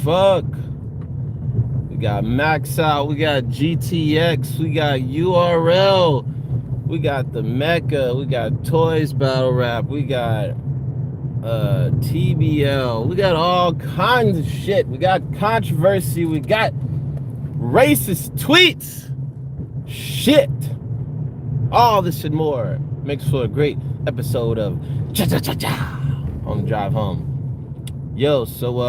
fuck. We got Max Out. We got GTX. We got URL. We got the Mecca. We got T.O.Y.S Battle Rap. We got TBL. We got all kinds of shit. We got controversy. We got racist tweets. Shit. All this and more makes for a great episode of Cha Cha Cha Cha on the drive home. Yo, so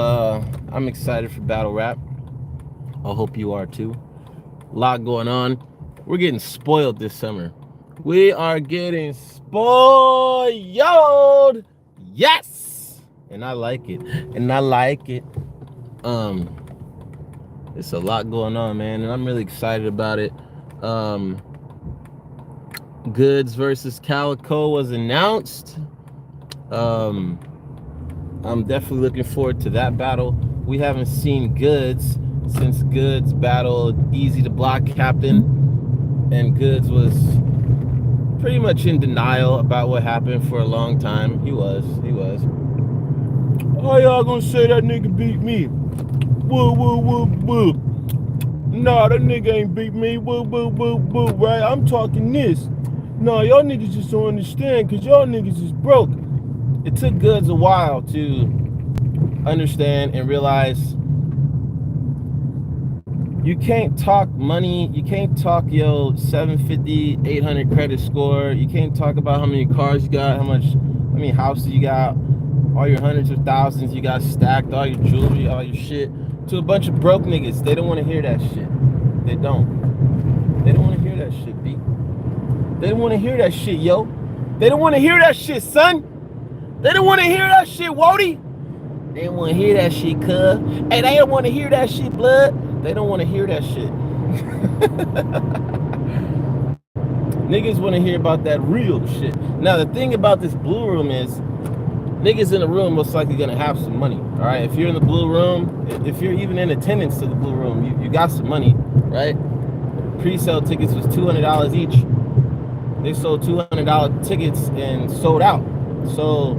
I'm excited for battle rap. I hope you are too. A lot going on. We're getting spoiled this summer. We are getting spoiled. Yes. And I like it. It's a lot going on, man, and I'm really excited about it. Goods versus Calico was announced. I'm definitely looking forward to that battle. We haven't seen Goods since Goods battled Easy to Block Captain, and Goods was pretty much in denial about what happened for a long time. He was. Oh, y'all gonna say that nigga beat me? Woo, woo, woo, woo. Nah, that nigga ain't beat me. Woo, woo, woo, woo, right? I'm talking this. Nah, y'all niggas just don't understand because y'all niggas is broke. It took Goods a while to understand and realize you can't talk money. You can't talk your 750, 800 credit score. You can't talk about how many cars you got, how many houses you got, all your hundreds of thousands you got stacked, all your jewelry, all your shit, to a bunch of broke niggas. They don't want to hear that shit. They don't want to hear that shit, B. They don't want to hear that shit, yo. They don't want to hear that shit, son. They don't want to hear that shit, Wody. They don't want to hear that shit, cuz. Hey, they don't want to hear that shit, blood. They don't want to hear that shit. Niggas want to hear about that real shit. Now, the thing about this blue room is niggas in the room most likely going to have some money, all right? If you're in the blue room, if you're even in attendance to the blue room, you got some money, right? Pre-sale tickets was $200 each. They sold $200 tickets and sold out. So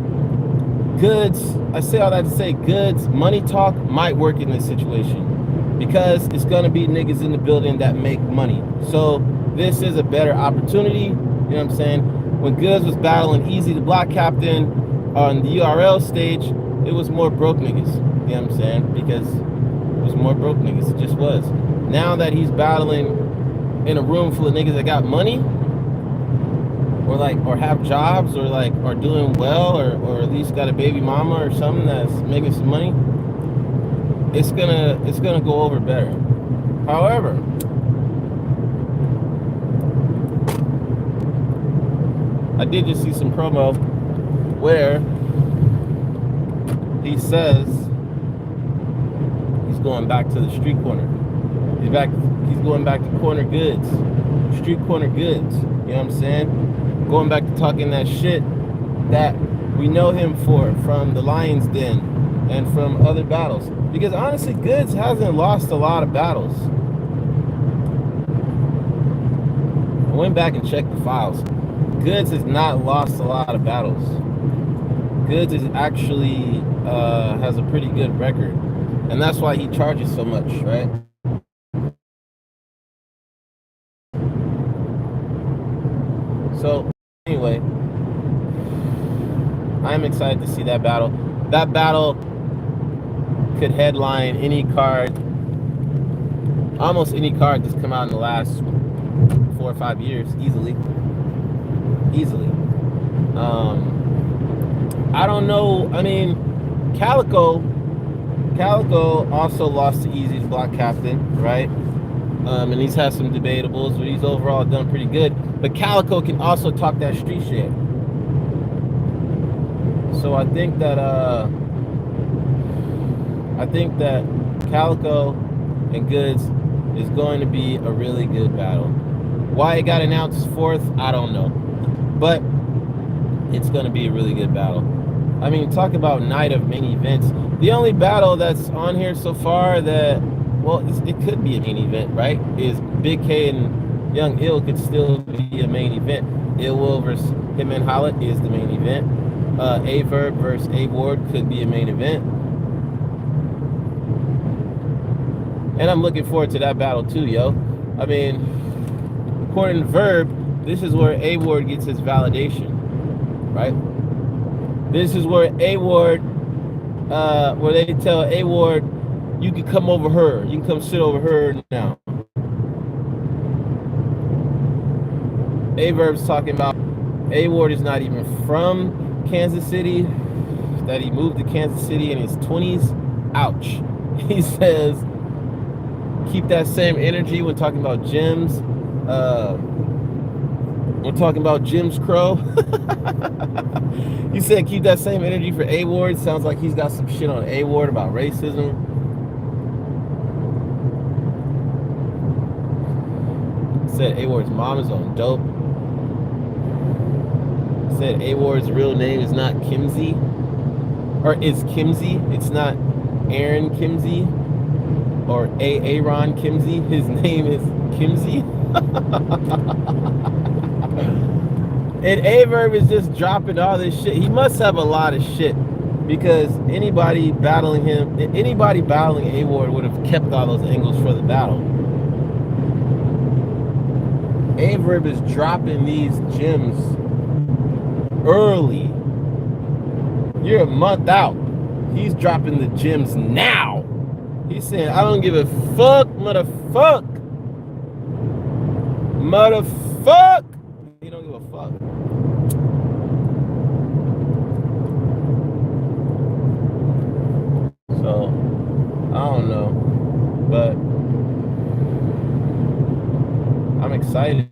Goods, I say all that to say Goods, money talk might work in this situation because it's going to be niggas in the building that make money. So this is a better opportunity. You know what I'm saying? When Goods was battling Easy to Block Captain on the URL stage, it was more broke niggas. You know what I'm saying? Because it was more broke niggas. It just was. Now that he's battling in a room full of niggas that got money, or have jobs, or are doing well, or at least got a baby mama or something that's making some money, it's gonna go over better. However, I did just see some promo where he says he's going back to the street corner. He's going back to corner goods, street corner goods. You know what I'm saying? Going back to talking that shit that we know him for from the Lion's Den and from other battles. Because honestly, Goods hasn't lost a lot of battles. I went back and checked the files. Goods has not lost a lot of battles. Goods is actually has a pretty good record. And that's why he charges so much, right? So anyway, I'm excited to see that battle. That battle could headline any card, almost any card that's come out in the last 4 or 5 years, easily. I don't know. I mean, Calico also lost to Easy to Block Captain, right? And he's had some debatables, but he's overall done pretty good. But Calico can also talk that street shit. So I think that Calico and Goods is going to be a really good battle. Why it got announced fourth, I don't know. But it's going to be a really good battle. I mean, talk about night of main events. The only battle that's on here so far that, well, it could be a main event, right? Is Big K and Young Ill could still be a main event. Ill Will versus him and Hollett is the main event. A Verb versus A Ward could be a main event. And I'm looking forward to that battle too, yo. I mean, according to Verb, this is where A Ward gets his validation, right? This is where A Ward, where they tell A Ward, you can come over her. You can come sit over her now. A Verb's talking about A Ward is not even from Kansas City, that he moved to Kansas City in his 20s. Ouch. He says, keep that same energy when talking about gyms. We're talking about Jim's Crow. He said, keep that same energy for A Ward. Sounds like he's got some shit on A Ward about racism. Said A Ward's mom is on dope. Said A Ward's real name is not Kimsey, or is Kimsey. It's not Aaron Kimsey or Aaron Kimsey. His name is Kimsey. And Averb is just dropping all this shit. He must have a lot of shit, because anybody battling him, anybody battling A Ward would have kept all those angles for the battle. Averb is dropping these gems early. You're a month out. He's dropping the gems now. He's saying, I don't give a fuck, motherfuck. Motherfuck. He don't give a fuck. So, I don't know. But I'm excited.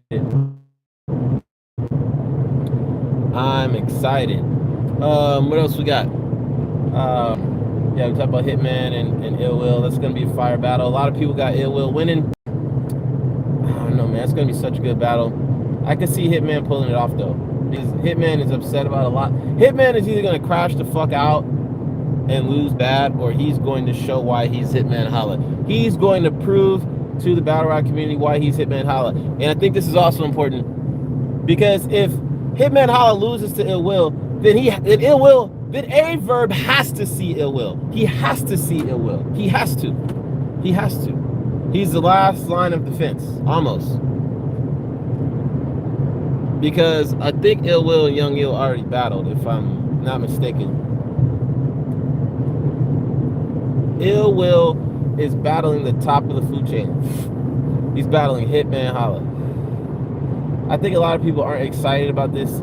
I'm excited. What else we got? Yeah, we talked about Hitman and Ill Will. That's gonna be a fire battle. A lot of people got Ill Will winning. I don't know, man. It's gonna be such a good battle. I can see Hitman pulling it off though, because Hitman is upset about a lot. Hitman is either gonna crash the fuck out and lose bad, or he's going to show why he's Hitman Holla. He's going to prove to the battle rap community why he's Hitman Holla. And I think this is also important, because if Hitman Holla loses to Ill Will, then then A Verb has to see Ill Will. He has to see Ill Will. He has to. He has to. He's the last line of defense, almost. Because I think Ill Will and Young Ill already battled, if I'm not mistaken. Ill Will is battling the top of the food chain. He's battling Hitman Holla. I think a lot of people aren't excited about this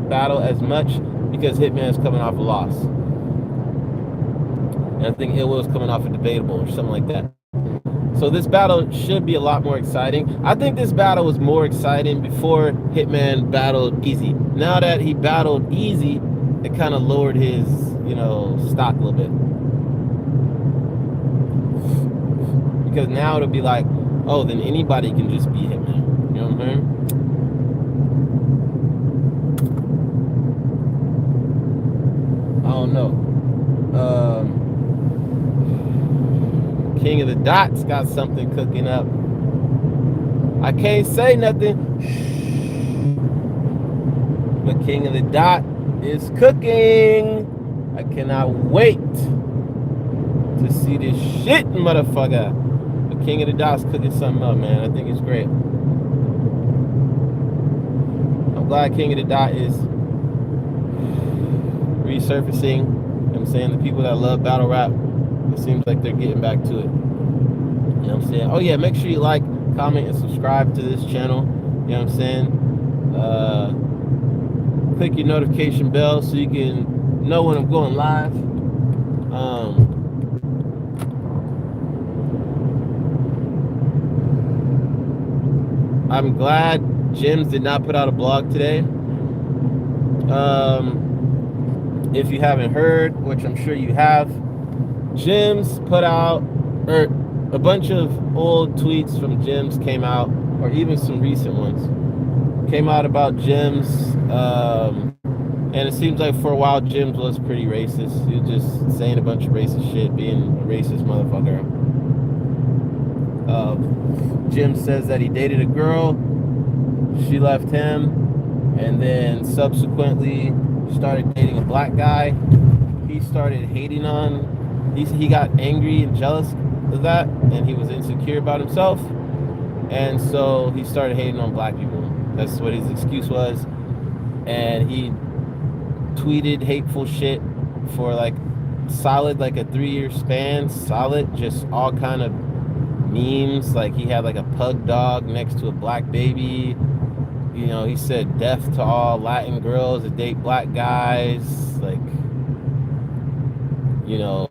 battle as much because Hitman is coming off a loss. And I think Ill Will is coming off a debatable or something like that. So this battle should be a lot more exciting. I think this battle was more exciting before Hitman battled Easy. Now that he battled Easy, it kind of lowered his, stock a little bit. Because now it'll be like, oh, then anybody can just be Hitman. You know what I'm saying? I don't know. King of the Dots got something cooking up. I can't say nothing. But King of the Dot is cooking. I cannot wait to see this shit, motherfucker. But King of the Dot's cooking something up, man. I think it's great. I'm glad King of the Dot is resurfacing. You know what I'm saying? The people that love battle rap, it seems like they're getting back to it. You know what I'm saying? Oh yeah, make sure you like, comment, and subscribe to this channel. You know what I'm saying? Click your notification bell so you can know when I'm going live. I'm glad Jims did not put out a blog today. If you haven't heard, which I'm sure you have, Jims put out, or a bunch of old tweets from Jims came out, or even some recent ones came out about Jims, and it seems like for a while Jims was pretty racist. He was just saying a bunch of racist shit, being a racist motherfucker. Jims says that he dated a girl, she left him, and then subsequently started dating a black guy. He started hating on, he got angry and jealous of that, and he was insecure about himself, and so he started hating on black people. That's what his excuse was, and he tweeted hateful shit for like solid, like a 3-year span, solid, just all kind of memes. Like he had like a pug dog next to a black baby. You know, he said death to all Latin girls that date black guys. Like, you know,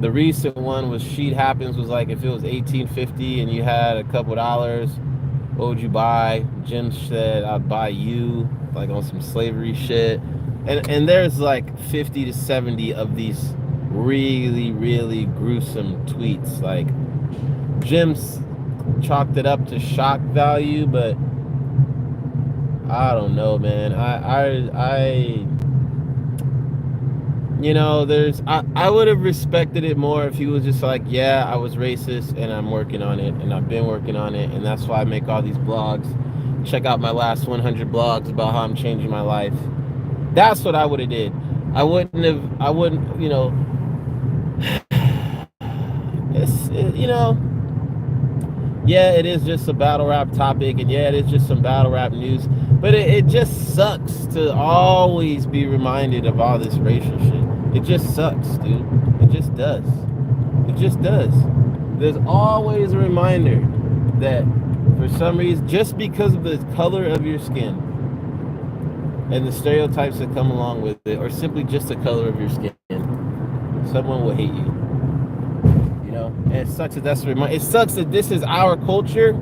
the recent one was Sheet Happens was like, if it was 1850 and you had a couple dollars, what would you buy? Jim said, I'd buy you, like on some slavery shit. And there's like 50 to 70 of these really, really gruesome tweets. Like, Jim's chalked it up to shock value, but I don't know, man. I you know, I would have respected it more if he was just like, yeah, I was racist and I'm working on it and I've been working on it, and that's why I make all these blogs. Check out my last 100 blogs about how I'm changing my life. That's what I would have did. I wouldn't, you know, you know, yeah, it is just a battle rap topic, and yeah, it is just some battle rap news, but it just sucks to always be reminded of all this racial shit. It just sucks, dude. It just does. It just does. There's always a reminder that for some reason, just because of the color of your skin and the stereotypes that come along with it, or simply just the color of your skin, someone will hate you. You know, and it sucks that that's it sucks that this is our culture,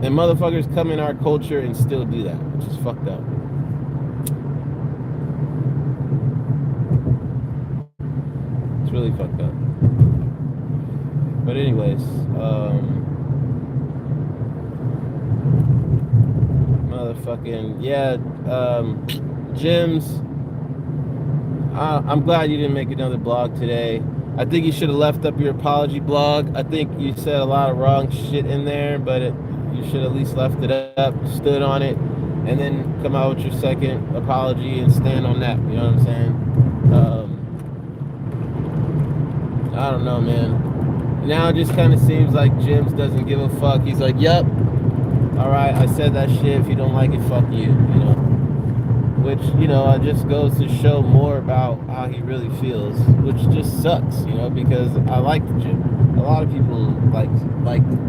and motherfuckers come in our culture and still do that, which is fucked up. It's really fucked up. But anyways, motherfucking, yeah, Jim's, I'm glad you didn't make another blog today. I think you should have left up your apology blog. I think you said a lot of wrong shit in there, but you should at least left it up, stood on it, and then come out with your second apology and stand on that. You know what I'm saying? I don't know, man. Now it just kind of seems like Jim's doesn't give a fuck. He's like, yep, all right, I said that shit. If you don't like it, fuck you, you know? Which, you know, it just goes to show more about how he really feels, which just sucks, you know, because I like the gym. A lot of people like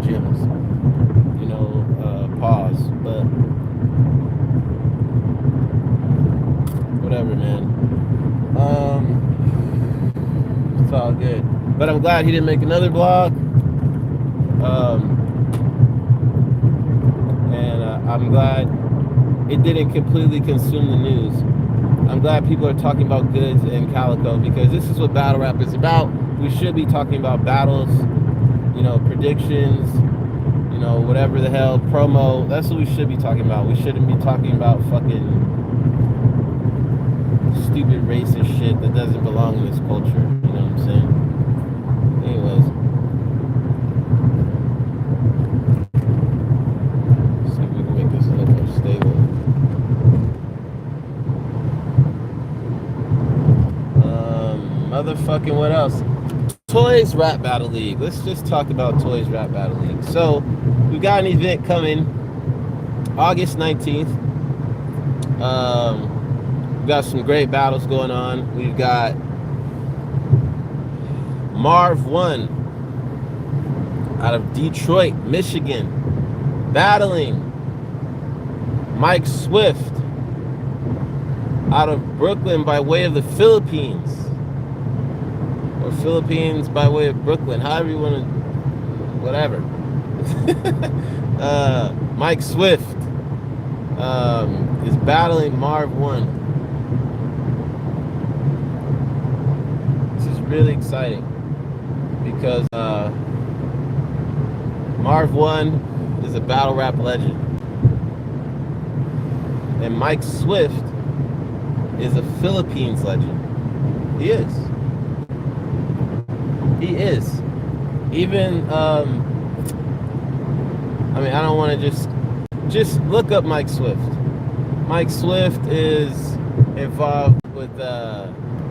gyms, you know, pause, but whatever, man. It's all good. But I'm glad he didn't make another blog. And I'm glad it didn't completely consume the news. I'm glad people are talking about goods and calico, because this is what battle rap is about. We should be talking about battles, you know, predictions, you know, whatever the hell, promo. That's what we should be talking about. We shouldn't be talking about fucking stupid racist shit that doesn't belong in this culture. You know what I'm saying? Anyways. Let's see if we can make this a little more stable. Motherfucking what else? T.O.Y.S Rap Battle League. Let's just talk about T.O.Y.S Rap Battle League. So, we've got an event coming August 19th. We've got some great battles going on. We've got Marv 1 out of Detroit, Michigan, battling Mike Swift out of Brooklyn by way of the Philippines. Or Philippines by way of Brooklyn, however you want to, whatever. Mike Swift is battling Marv 1. This is really exciting because Marv 1 is a battle rap legend, and Mike Swift is a Philippines legend. He is. He is. Even, I mean, I don't want to just look up Mike Swift. Mike Swift is involved with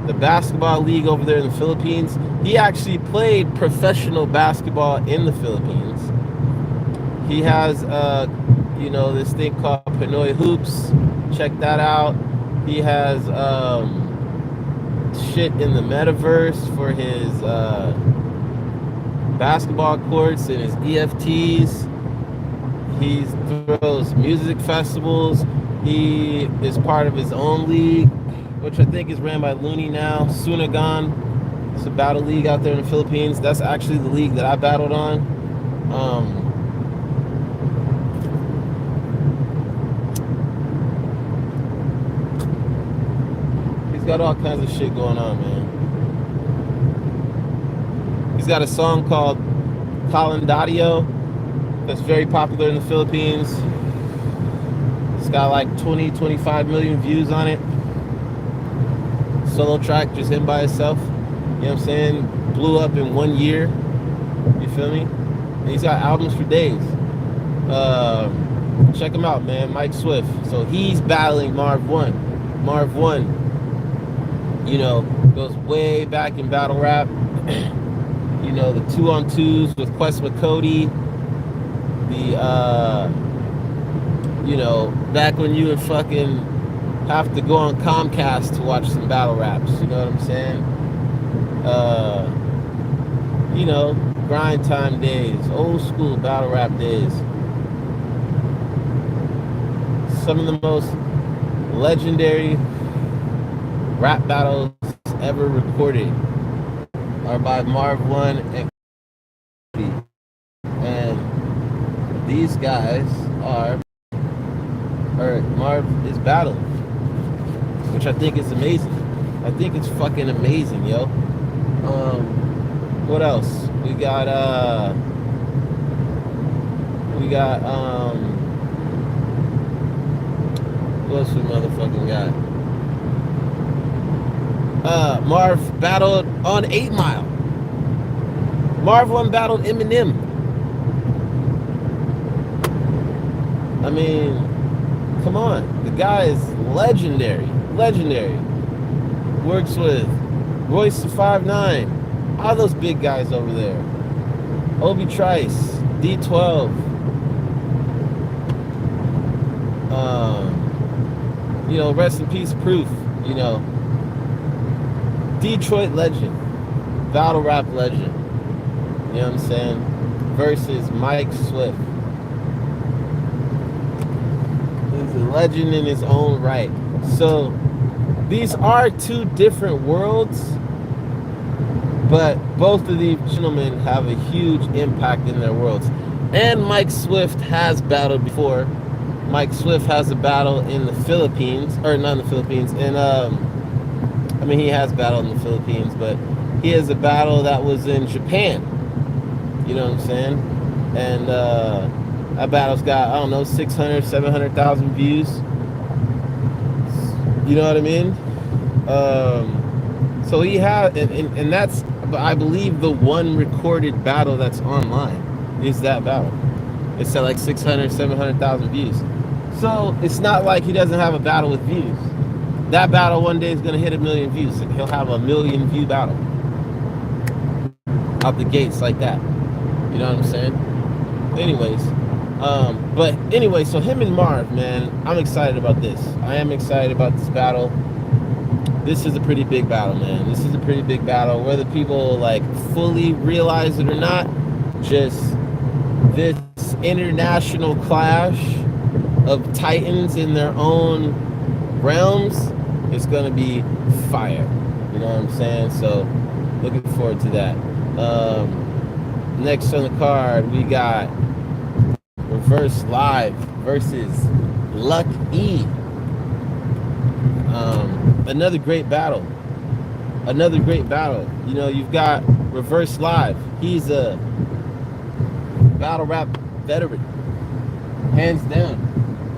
the basketball league over there in the Philippines. He actually played professional basketball in the Philippines. He has, this thing called Pinoy Hoops. Check that out. He has shit in the metaverse for his basketball courts and his EFTs. He throws music festivals. He is part of his own league, which I think is ran by Looney now. Sunagan. It's a battle league out there in the Philippines. That's actually the league that I battled on. He's got all kinds of shit going on, man. He's got a song called Calendario that's very popular in the Philippines. It's got like 20-25 million views on it. Solo track, just him by himself. You know what I'm saying? Blew up in 1 year. You feel me? And he's got albums for days. Check him out, man. Mike Swift. So he's battling Marv 1. Marv 1, goes way back in battle rap. The 2-on-2s with Quest with Cody. The back when you would fucking have to go on Comcast to watch some battle raps, you know what I'm saying? Grind time days, old school battle rap days. Some of the most legendary rap battles ever recorded are by Marv 1 and Cody. And these guys Marv is battling, which I think is amazing. I think it's fucking amazing, yo. What else? We got what else we motherfucking got? Marv battled on 8 Mile. Marv 1 battled Eminem. I mean, come on. The guy is legendary. Legendary. Works with Royce the 5'9". All those big guys over there. Obi Trice. D12. Rest in peace, Proof. Detroit legend. Battle rap legend. You know what I'm saying? Versus Mike Swift. He's a legend in his own right. So these are two different worlds, but both of these gentlemen have a huge impact in their worlds. And Mike Swift has battled before. Mike Swift has a battle in the Philippines, or not in the Philippines, he has battled in the Philippines, but he has a battle that was in Japan. You know what I'm saying? And that battle's got, 600, 700,000 views. You know what I mean? So he had, and that's, I believe, the one recorded battle that's online is that battle. It's at like 600, 700,000 views. So it's not like he doesn't have a battle with views. That battle one day is going to hit 1 million views. He'll have a 1 million view battle out the gates like that. You know what I'm saying? Anyways, so him and Marv, man, I'm excited about this. I am excited about this battle. This is a pretty big battle, man. This is a pretty big battle. Whether people like fully realize it or not, just this international clash of titans in their own realms is going to be fire. You know what I'm saying? So looking forward to that. Next on the card, we got Reverse Live versus Luck E. Another great battle. You've got Reverse Live. He's a battle rap veteran. Hands down.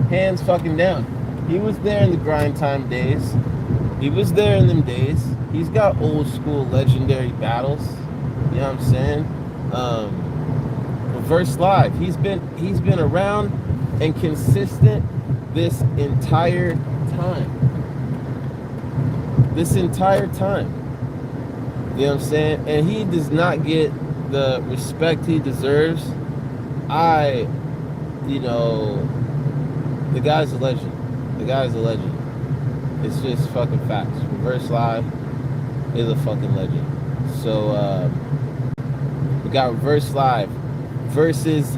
Hands fucking down. He was there in the grind time days. He was there in them days. He's got old school legendary battles. You know what I'm saying? Reverse Live. He's been around and consistent this entire time. this entire time. You know what I'm saying? And he does not get the respect he deserves. You know, the guy's a legend. The guy's a legend. It's just fucking facts. Reverse Live is a fucking legend. So we got Reverse Live versus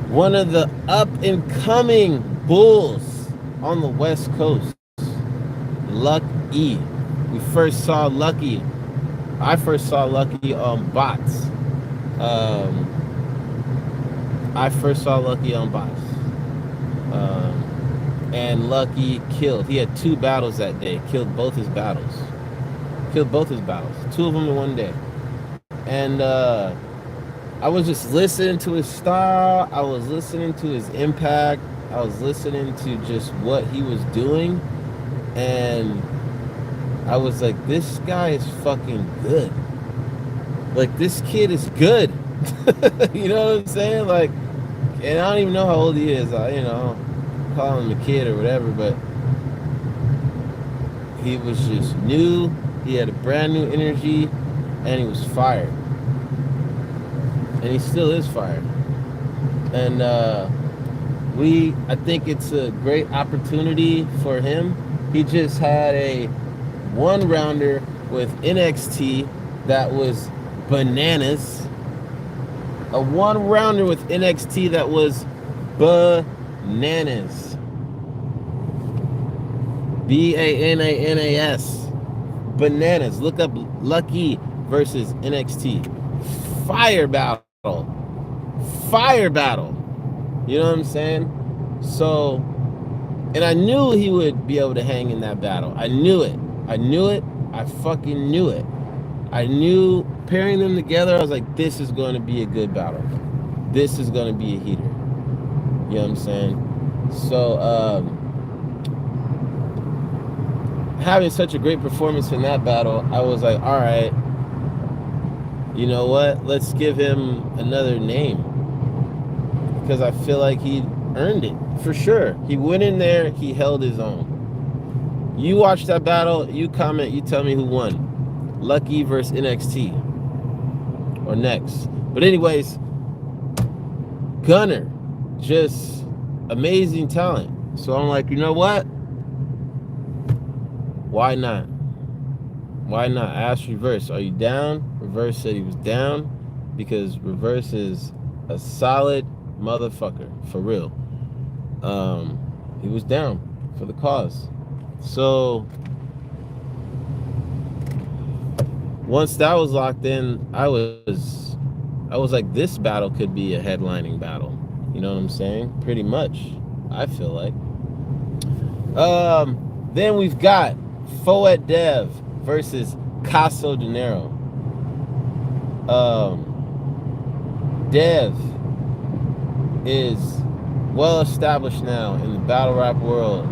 one of the up and coming bulls on the West Coast, Lucky. We first saw Lucky. I first saw Lucky on bots. I first saw Lucky on bots. And Lucky killed. He had 2 battles that day. Killed both his battles. 2 of them in one day. And I was just listening to his style. I was listening to his impact. I was listening to just what he was doing. And I was like, this guy is fucking good. Like, this kid is good. You know what I'm saying? Like, and I don't even know how old he is. You know, call him a kid or whatever, but he was just new. He had a brand new energy, and he was fired. And he still is fired. And I think it's a great opportunity for him. He just had a 1-rounder with NXT that was bananas. A 1-rounder with NXT that was bananas. Bananas. Bananas. Look up Lucky versus NXT. Fire battle. Fire battle. You know what I'm saying? So, and I knew he would be able to hang in that battle. I knew it. I fucking knew it. I knew pairing them together, I was like, this is going to be a good battle. This is going to be a heater. You know what I'm saying? So, having such a great performance in that battle, I was like, all right, you know what? Let's give him another name. Because I feel like he earned it, for sure. He went in there, he held his own. You watch that battle, you comment, you tell me who won. Lucky versus NXT. Or next. But anyways, Gunner. Just amazing talent. So I'm like, you know what? Why not? Why not? I asked Reverse, are you down? Reverse said he was down because Reverse is a solid motherfucker, for real. He was down for the cause. So once that was locked in, I was like, this battle could be a headlining battle. You know what I'm saying? Pretty much, I feel like. Then we've got T.O.Y.S Dev versus Caso Dinero. Dev is well established now in the battle rap world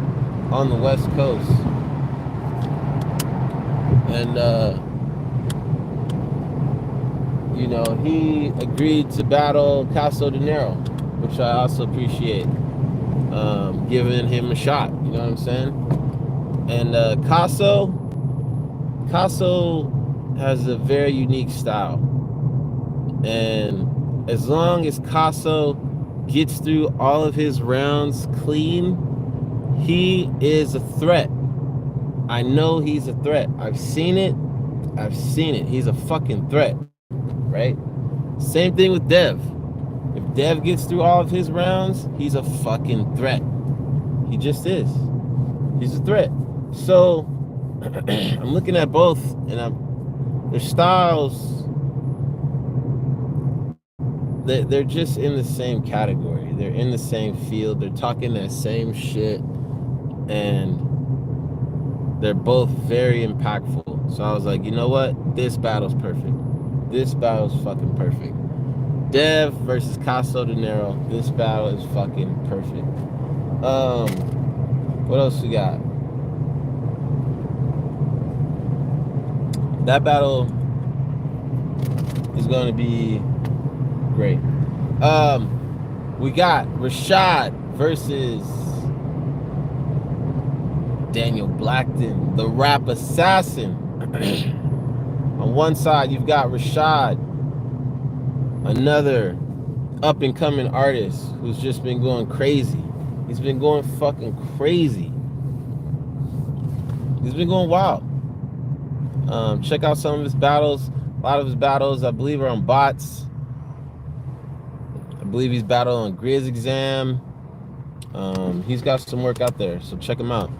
on the West Coast. And you know, he agreed to battle Caso Dinero, which I also appreciate. Giving him a shot, you know what I'm saying? And Caso has a very unique style. And as long as Caso gets through all of his rounds clean, he is a threat. I know he's a threat. I've seen it. He's a fucking threat, right? Same thing with Dev. If Dev gets through all of his rounds, he's a fucking threat. He just is. He's a threat. So I'm looking at both, and their styles, they're just in the same category. They're in the same field. They're talking that same shit, and they're both very impactful. So I was like, you know what? This battle's perfect. This battle's fucking perfect. Dev versus Caso Dinero. This battle is fucking perfect. What else we got? That battle is going to be great. We got Rashad versus Daniel Blackton, the rap assassin. On one side, you've got Rashad, another up-and-coming artist who's just been going crazy. He's been going fucking crazy. He's been going wild. Check out some of his battles. A lot of his battles, I believe, are on bots. I believe he's battled on Grizz Exam. He's got some work out there, so check him out.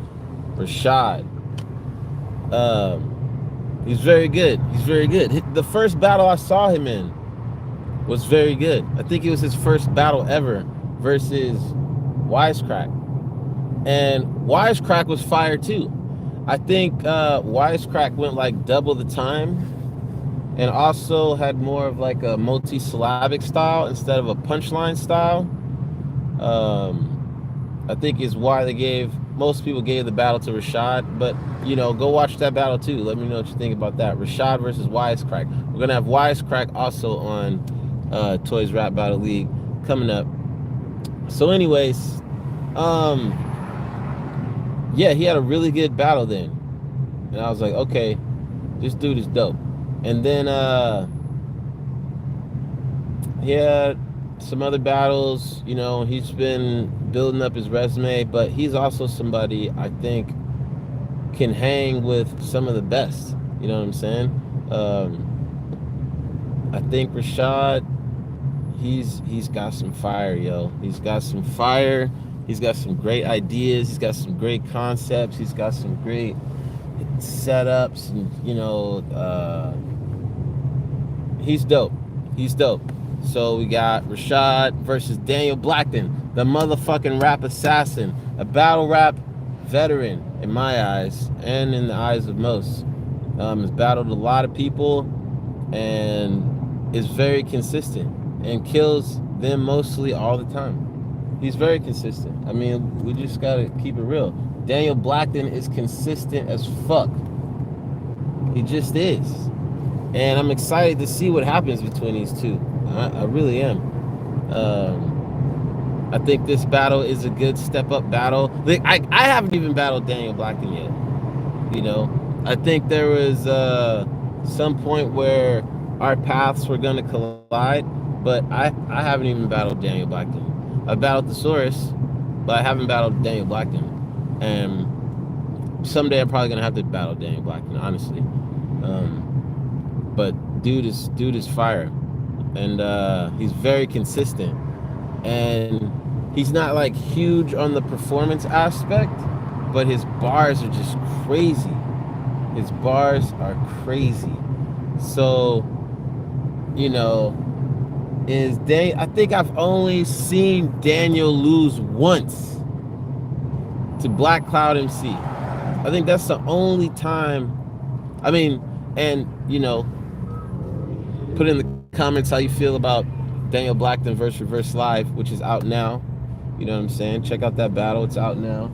Rashad. He's very good. He's very good. The first battle I saw him in was very good. I think it was his first battle ever versus Wisecrack. And Wisecrack was fire too. I think Wisecrack went like double the time and also had more of like a multi-syllabic style instead of a punchline style. I think is why most people gave the battle to Rashad, but you know, go watch that battle too. Let me know what you think about that. Rashad versus Wisecrack. We're gonna have Wisecrack also on T.O.Y.S Rap Battle League coming up. So anyways, yeah, he had a really good battle then. And I was like, okay, this dude is dope. And then he had some other battles, you know, he's been building up his resume, but he's also somebody I think can hang with some of the best, you know what I'm saying? I think Rashad, he's got some fire, yo. He's got some fire. He's got some great ideas. He's got some great concepts. He's got some great setups, and you know, he's dope. He's dope. So we got Rashad versus Daniel Blackton, the motherfucking rap assassin, a battle rap veteran in my eyes and in the eyes of most. Has battled a lot of people and is very consistent and kills them mostly all the time. He's very consistent. I mean, we just gotta keep it real. Daniel Blackton is consistent as fuck. He just is. And I'm excited to see what happens between these two. I really am. I think this battle is a good step-up battle. Like, I haven't even battled Daniel Blackton yet. You know, I think there was some point where our paths were going to collide, but I haven't even battled Daniel Blackton. I've battled Thesaurus, but I haven't battled Daniel Blackton. And someday I'm probably going to have to battle Daniel Blackton, honestly. But dude is fire. And he's very consistent. And he's not like huge on the performance aspect, but his bars are just crazy. His bars are crazy. So, you know, I think I've only seen Daniel lose once to Black Cloud MC. I think that's the only time. I mean, and you know, put in the comments how you feel about Daniel Blackton versus Reverse Live, which is out now. You know what I'm saying? Check out that battle. It's out now.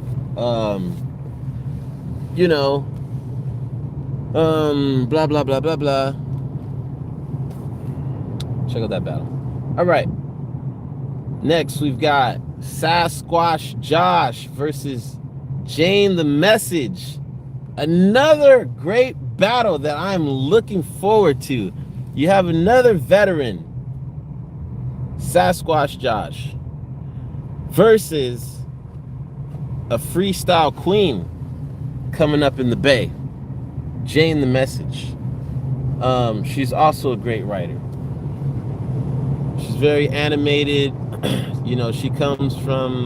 You know, blah, blah, blah, blah, blah. Check out that battle. All right. Next, we've got Sasquatch Josh versus Jane the Message. Another great battle that I'm looking forward to. You have another veteran, Sasquatch Josh, versus a freestyle queen coming up in the Bay, Jane the Message. She's also a great writer. She's very animated. You know, she comes from,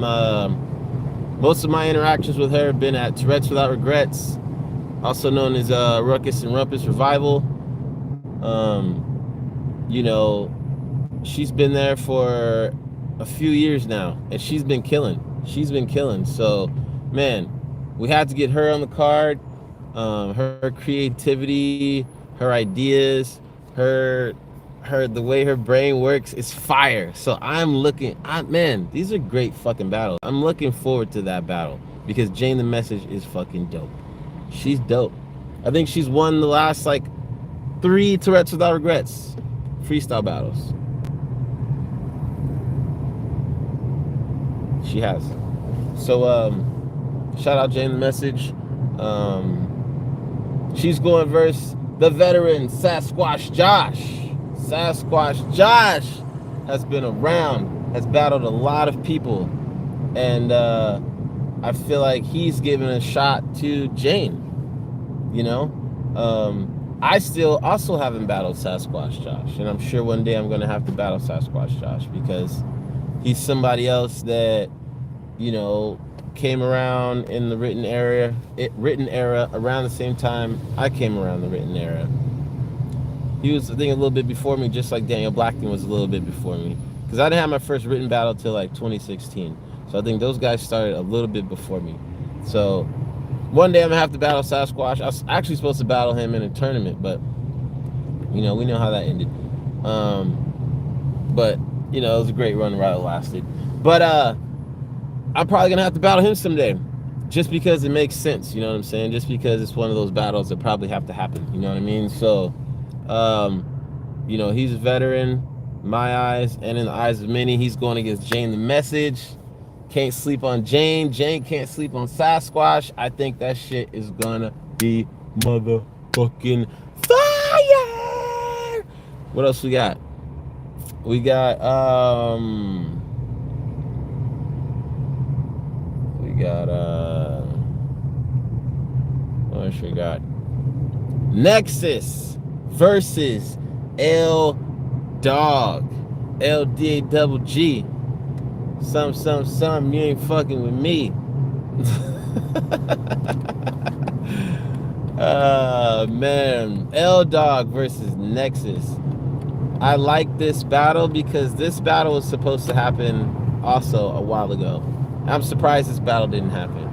most of my interactions with her have been at T.O.Y.S Without Regrets, also known as Ruckus and Rumpus Revival. You know, she's been there for a few years now, and she's been killing. So, man, we had to get her on the card. Her creativity, her ideas, the way her brain works is fire. So man, these are great fucking battles. I'm looking forward to that battle because Jane the Message is fucking dope. She's dope. I think she's won the last like 3 T.O.Y.S Without Regrets freestyle battles. She has. So shout out Jane the Message. She's going versus the veteran Sasquatch Josh. Sasquatch Josh has been around, has battled a lot of people, and I feel like he's giving a shot to Jane. You know, I still also haven't battled Sasquatch Josh, and I'm sure one day I'm gonna have to battle Sasquatch Josh because he's somebody else that, you know, came around in the written era around the same time I came around the written era. He was, I think, a little bit before me, just like Daniel Blackton was a little bit before me, because I didn't have my first written battle till like 2016. So I think those guys started a little bit before me. So one day I'm gonna have to battle Sasquatch. I was actually supposed to battle him in a tournament, but you know, we know how that ended. But you know, it was a great run while it lasted. But I'm probably gonna have to battle him someday, just because it makes sense. You know what I'm saying? Just because it's one of those battles that probably have to happen. You know what I mean? So, you know, he's a veteran in my eyes, and in the eyes of many. He's going against Jane the Message. Can't sleep on Jane. Jane can't sleep on Sasquatch. I think that shit is gonna be motherfucking fire. What else we got? We got what else we got? Nexus versus L Dog. LDAWG. Some, you ain't fucking with me. Man. L Dog versus Nexus. I like this battle because this battle was supposed to happen also a while ago. I'm surprised this battle didn't happen.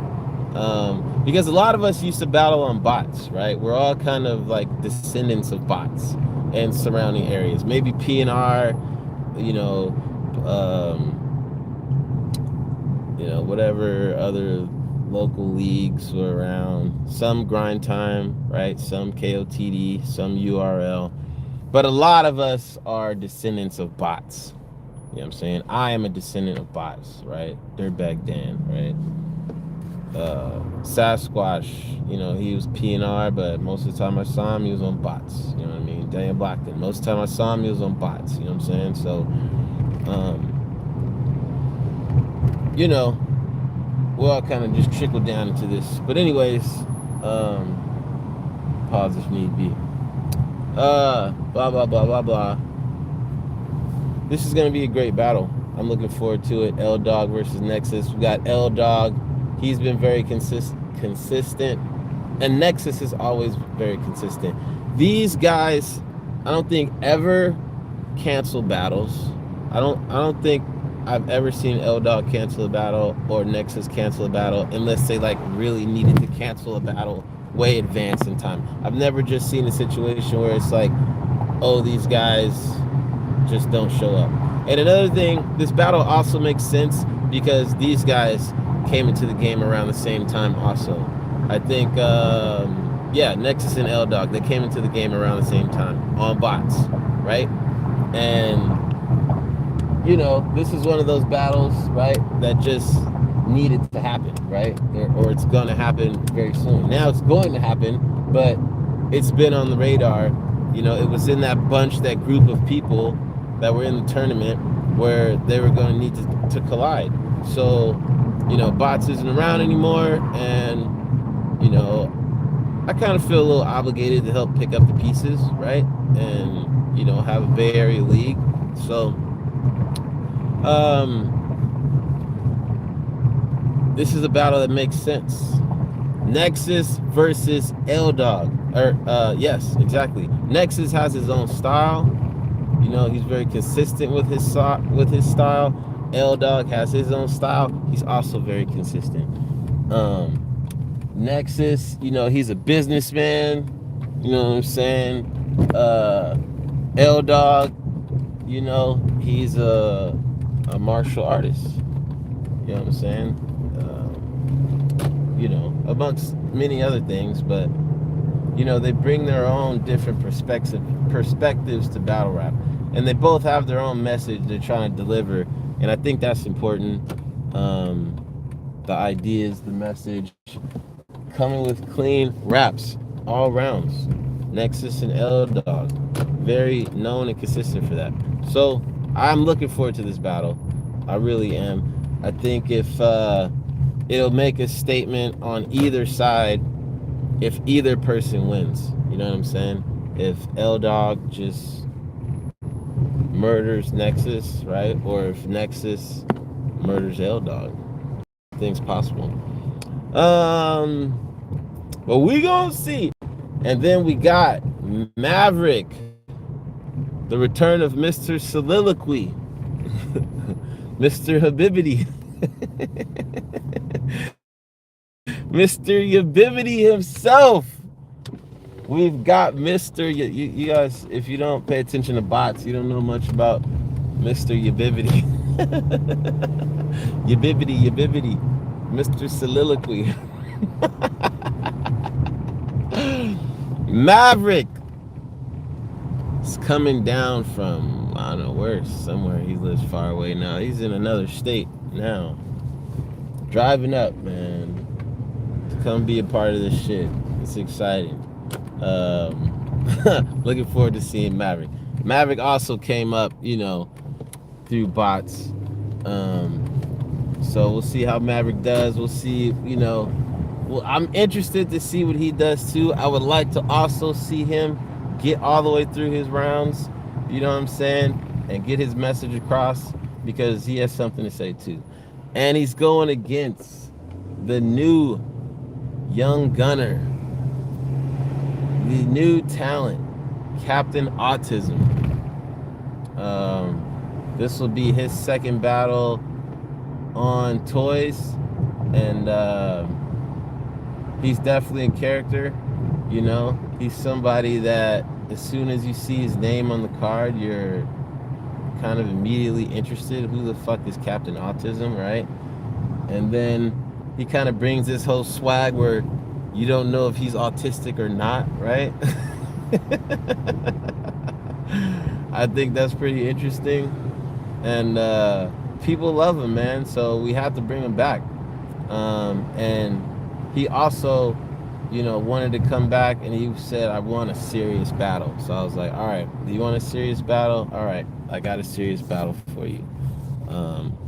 Because a lot of us used to battle on bots, right? We're all kind of like descendants of bots and surrounding areas. Maybe PNR, you know, whatever other local leagues were around. Some grind time, right? Some KOTD, some URL. But a lot of us are descendants of bots. You know what I'm saying? I am a descendant of bots, right? Dirtbag Dan, right? Sasquatch, you know, he was PNR, but most of the time I saw him, he was on bots. You know what I mean? Daniel Blackton, most of the time I saw him, he was on bots. You know what I'm saying? So, you know, we'll all kind of just trickle down into this. But anyways, pause if need be. Blah, blah, blah, blah, blah. This is going to be a great battle. I'm looking forward to it. L Dog versus Nexus. We got L Dog. He's been very consistent. And Nexus is always very consistent. These guys, I don't think ever cancel battles. I don't think I've ever seen L Dog cancel a battle or Nexus cancel a battle unless they like really needed to cancel a battle way advanced in time. I've never just seen a situation where it's like, oh, these guys just don't show up. And another thing, this battle also makes sense because these guys came into the game around the same time also. I think, yeah, Nexus and L Dog, they came into the game around the same time on bots, right? And, you know, this is one of those battles, right, that just needed to happen, right? Or it's going to happen very soon. Now it's going to happen, but it's been on the radar. You know, it was in that bunch, that group of people that were in the tournament where they were going to need to collide. So, you know, bots isn't around anymore, and, you know, I kind of feel a little obligated to help pick up the pieces, right? And, you know, have a Bay Area league. So, this is a battle that makes sense. Nexus versus L Dog. Yes, exactly. Nexus has his own style. You know, he's very consistent with his style. L Dog has his own style. He's also very consistent. Nexus, you know, he's a businessman. You know what I'm saying? L Dog, you know, he's a martial artist. You know what I'm saying? You know, amongst many other things, but you know, they bring their own different perspectives to battle rap, and they both have their own message they're trying to deliver, and I think that's important. The ideas, the message, coming with clean raps all rounds. Nexus and L Dog, very known and consistent for that. So I'm looking forward to this battle. I really am. I think if it'll make a statement on either side if either person wins. You know what I'm saying? If L Dog just murders Nexus, right? Or if Nexus murders L Dog. Things possible. But we gonna see. And then we got Maverick, the return of Mr. Soliloquy, Mr. Habibity, Mr. Yabibity himself. We've got Mr. You guys, if you don't pay attention to bots, you don't know much about Mr. Yabibity. Yabibity, Mr. Soliloquy. Maverick is coming down from, I don't know where, somewhere. He lives far away now. He's in another state now. Driving up, man, to come be a part of this shit. It's exciting. Looking forward to seeing Maverick. Maverick also came up, you know, through bots. So we'll see how Maverick does. We'll see, you know. Well, I'm interested to see what he does too. I would like to also see him get all the way through his rounds, you know what I'm saying, and get his message across, because he has something to say too. And he's going against the new young gunner, the new talent, Captain Autism. This will be his second battle on T.O.Y.S, and he's definitely a character, you know. He's somebody that as soon as you see his name on the card, you're kind of immediately interested. Who the fuck is Captain Autism, right? And then he kind of brings this whole swag where you don't know if he's autistic or not, right? I think that's pretty interesting. And people love him, man, so we have to bring him back. And he also, you know, wanted to come back, and he said, I want a serious battle. So I was like, all right, do you want a serious battle? All right, I got a serious battle for you.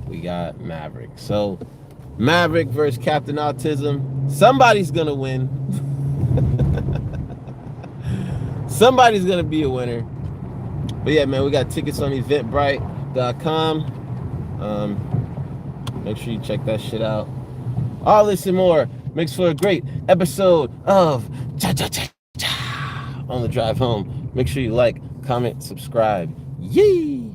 We got Maverick. So Maverick versus Captain Autism. Somebody's gonna win. Somebody's gonna be a winner. But yeah, man, we got tickets on eventbrite.com. Make sure you check that shit out. All this and more makes for a great episode of Cha Cha Cha Cha on the drive home. Make sure you like, comment, subscribe. Yee!